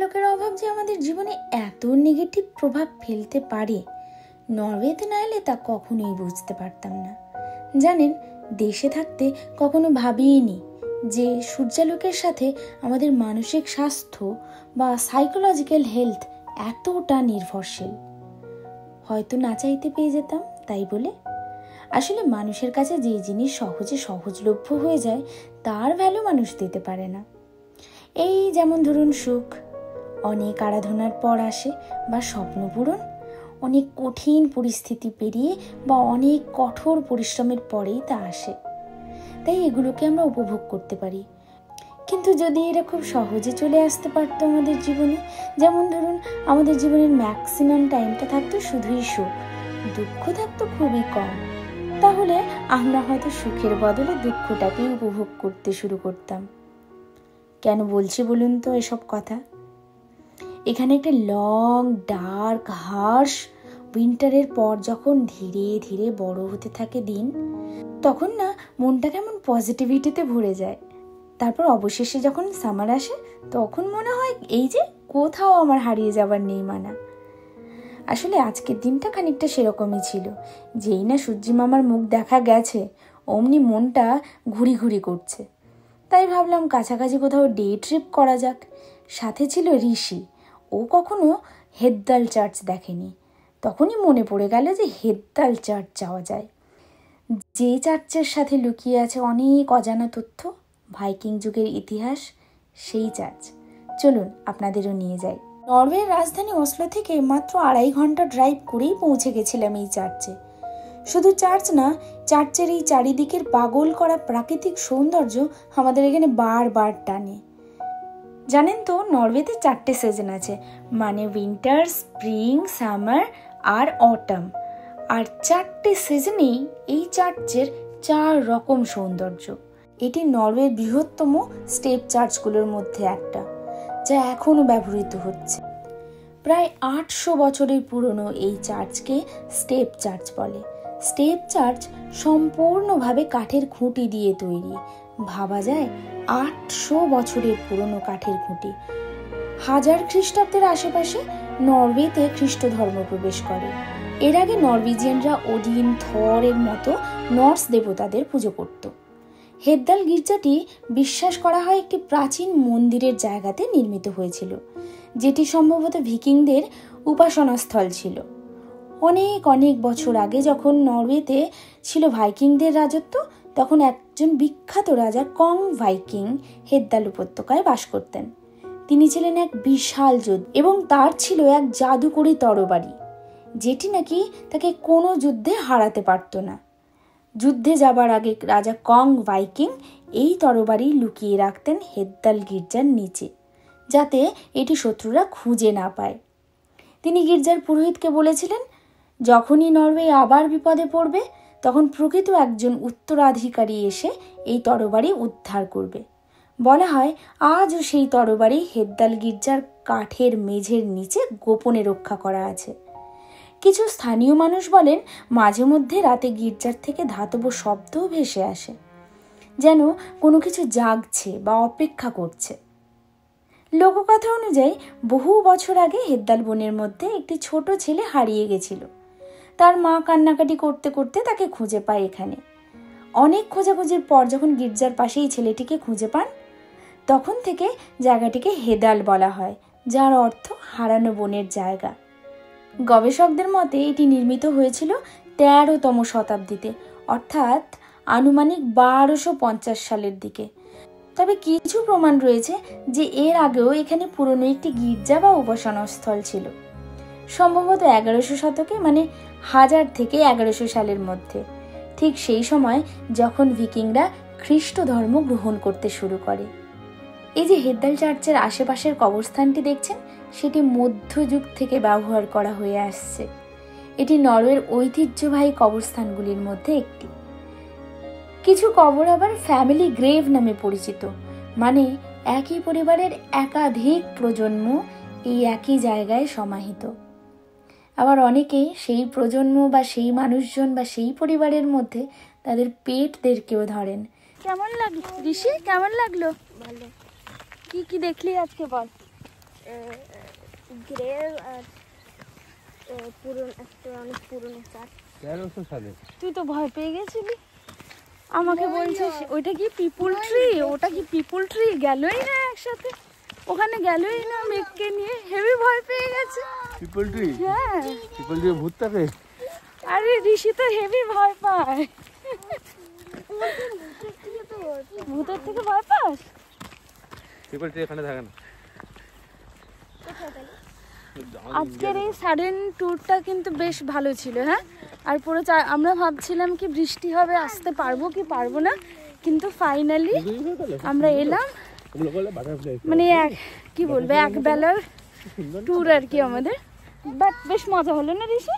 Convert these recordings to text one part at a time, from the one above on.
লোকের অভাব যে আমাদের জীবনে এত নেগেটিভ প্রভাব ফেলতে পারে, নরওয়েতে না এলে তা কখনোই বুঝতে পারতাম না। জানেন, দেশে থাকতে কখনো ভাবিনি যে সূর্যালোকের সাথে আমাদের মানসিক স্বাস্থ্য বা সাইকোলজিক্যাল হেলথ এতটা নির্ভরশীল। হয়তো না চাইতে পেয়ে যেতাম, তাই বলে। আসলে মানুষের কাছে যে জিনিস সহজে সহজলভ্য হয়ে যায় তার ভ্যালু মানুষ দিতে পারে না। এই যেমন ধরুন সুখ, অনেক আরাধনার পর আসে, বা স্বপ্ন পূরণ অনেক কঠিন পরিস্থিতি পেরিয়ে বা অনেক কঠোর পরিশ্রমের পরেই তা আসে। তাই এগুলোকে আমরা উপভোগ করতে পারি। কিন্তু যদি এরা খুব সহজে চলে আসতে পারতো আমাদের জীবনে, যেমন ধরুন আমাদের জীবনের ম্যাক্সিমাম টাইমটা থাকতো শুধুই সুখ, দুঃখ থাকতো খুবই কম, তাহলে আমরা হয়তো সুখের বদলে দুঃখটাকেই উপভোগ করতে শুরু করতাম। কেন বলছি বলুন তো এসব কথা? এখানে একটা লং ডার্ক হার্শ উইন্টারের পর যখন ধীরে ধীরে বড় হতে থাকে দিন, তখন না মনটা কেমন পজিটিভিটিতে ভরে যায়। তারপর অবশেষে যখন সামার আসে, তখন মনে হয় এই যে কোথাও আমার হারিয়ে যাবার নেই মানা। আসলে আজকের দিনটা খানিকটা সেরকমই ছিল। যেই না সূর্যি মামার মুখ দেখা গেছে, অমনি মনটা ঘুরি ঘুরি করছে। তাই ভাবলাম কাছাকাছি কোথাও ডে ট্রিপ করা যাক। সাথে ছিল ঋষি, ও কখনো হেদ্দাল চার্চ দেখেনি। তখনই মনে পড়ে গেল যে হেদ্দাল চার্চ যাওয়া যায়, যে চার্চের সাথে লুকিয়ে আছে অনেক অজানা তথ্য, ভাইকিং যুগের ইতিহাস। সেই চার্চ চলুন আপনাদেরও নিয়ে যাই। নরওয়ের রাজধানী অসলো থেকে মাত্র 2.5 ঘন্টা ড্রাইভ করেই পৌঁছে গেছিলাম এই চার্চে। শুধু চার্চ না, চার্চের এই চারিদিকের পাগল করা প্রাকৃতিক সৌন্দর্য আমাদের এখানে বারবার টানে। জানেন তো, নরওয়েতে 4টে সিজন আছে, মানে উইন্টার, স্প্রিং, সামার আর অটাম। আর 4টে সিজনেই এই চার্চের 4 রকম সৌন্দর্য। এটি নরওয়ের বৃহত্তম স্টেপ চার্চগুলোর মধ্যে একটা, যা এখনো ব্যবহৃত হচ্ছে। প্রায় 800 বছরের পুরনো এই চার্চকে স্টেপ চার্চ বলে। স্টেপ চার্চ সম্পূর্ণভাবে কাঠের খুঁটি দিয়ে তৈরি। ভাবা যায়, 800 বছরের পুরনো কাঠের খুঁটি। 1000 খ্রিস্টাব্দের আশেপাশে নরওয়েতে খ্রিস্ট ধর্ম প্রবেশ করে। এর আগে নরওয়েজিয়ানরা ওডিন, থর এর মতো নর্স দেবতাদের পুজো করত। হেদ্দাল গির্জাটি বিশ্বাস করা হয় একটি প্রাচীন মন্দিরের জায়গাতে নির্মিত হয়েছিল, যেটি সম্ভবত ভিকিংদের উপাসনাস্থল ছিল। অনেক অনেক বছর আগে যখন নরওয়েতে ছিল ভাইকিংদের রাজত্ব, তখন একজন বিখ্যাত রাজা কং ভাইকিং হেদ্দাল উপত্যকায় বাস করতেন। তিনি ছিলেন এক বিশাল যোদ্ধা এবং তার ছিল এক জাদুকরী তরবারি, যেটি নাকি তাকে কোনো যুদ্ধে হারাতে পারত না। যুদ্ধে যাবার আগে রাজা কং ভাইকিং এই তরবারি লুকিয়ে রাখতেন হেদ্দাল গির্জার নিচে, যাতে এটি শত্রুরা খুঁজে না পায়। তিনি গির্জার পুরোহিতকে বলেছিলেন, যখনই নরওয়ে আবার বিপদে পড়বে, তখন প্রকৃত একজন উত্তরাধিকারী এসে এই তরবারি উদ্ধার করবে। বলা হয় আজও সেই তরবারি হেদ্দাল গির্জার কাঠের মেঝের নিচে গোপনে রক্ষা করা আছে। কিছু স্থানীয় মানুষ বলেন, মাঝে মধ্যে রাতে গির্জার থেকে ধাতব শব্দও ভেসে আসে, যেন কোনো কিছু জাগছে বা অপেক্ষা করছে। লোককথা অনুযায়ী বহু বছর আগে হেদ্দাল বনের মধ্যে একটি ছোট ছেলে হারিয়ে গেছিল। তার মা কান্নাকাটি করতে করতে তাকে খুঁজে পায় এখানে। অনেক খোঁজাখুঁজির পর যখন গির্জার পাশেই ছেলেটিকে খুঁজে পান, তখন থেকে জায়গাটিকে হেদাল বলা হয়, যার অর্থ হারানো বনের জায়গা। গবেষকদের মতে এটি নির্মিত হয়েছিল 13তম শতাব্দীতে, অর্থাৎ আনুমানিক 1250 সালের দিকে। তবে কিছু প্রমাণ রয়েছে যে এর আগেও এখানে পুরনো একটি গির্জা বা উপাসনাস্থল ছিল, সম্ভবত 1100 শতকে, মানে 1000 থেকে 1100 সালের মধ্যে। ঠিক সেই সময় যখন ভিকিংরা খ্রিস্ট ধর্ম গ্রহণ করতে শুরু করে। এই যে হেদ্দাল চার্চের আশেপাশের কবরস্থানটি দেখছেন, সেটি মধ্যযুগ থেকে ব্যবহার করা হয়ে আসছে। এটি নরওয়ের ঐতিহ্যবাহী কবরস্থানগুলির মধ্যে একটি। কিছু কবর আবার ফ্যামিলি গ্রেভ নামে পরিচিত, মানে একই পরিবারের একাধিক প্রজন্ম এই একই জায়গায় সমাহিত। আবার অনেকেই সেই প্রজন্ম বা সেই মানুষজন বা সেই পরিবারের মধ্যে তাদের পেটদেরকেও ধরেন। কেমন লাগলো ঋষি? কেমন লাগলো? ভালো। কি কি দেখলি আজকে বল? গ্রে আর অনেক পুরনো চার্চ। 1300 সালে। তুই তো ভয় পেয়ে গেছিলি, আমাকে বলছিস ওইটা কি পিপুল ট্রি, ওটা কি পিপুল ট্রি, গেলই না একসাথে, ওখানে গেলই না মেঘকে নিয়ে, হেভি ভয় পেয়ে গেছে। People tree? হ্যাঁ। পিপল ট্রি ভূত থাকে? আরে ঋষি তো হেভি ভয় পায়। ভূতের থেকে ভয় পাস? পিপল ট্রি এখানে থাকে না। আজকের এই সাডেন ট্যুরটা কিন্তু বেশ ভালো ছিল। হ্যাঁ, আর পুরো আমরা ভাবছিলাম কি বৃষ্টি হবে, আসতে পারবো কি পারবো না, কিন্তু ফাইনালি আমরা এলাম। মানে কি বলবো, এক বেলার ট্যুর আর কি আমাদের, বাট বেশ মজা হলো না ঋষি?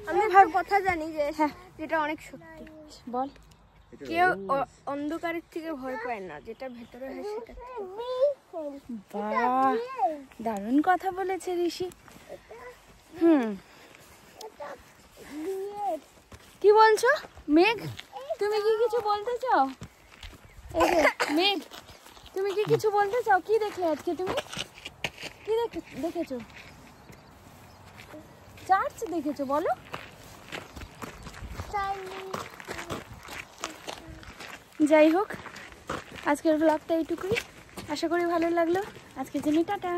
আমি ভাব কথা জানি যে যেটা অনেক সত্যি। বল। কেউ অন্ধকারের থেকে ভয় পায় না, যেটা ভেতরে হয় সেটা। বাহ, দারুণ কথা বলেছে ঋষি। কি বলছো মেঘ, তুমি কি কিছু বলতে চাও? এই যে মেঘ, তুমি কি কিছু বলতে চাও? কি দেখলে আজকে তুমি? কি দেখেছো? চার্চ দেখেছো, বলো। যাই হোক, আজকের ব্লগটা এইটুকুই, আশা করি ভালো লাগলো। আজকের জন্য টাটা।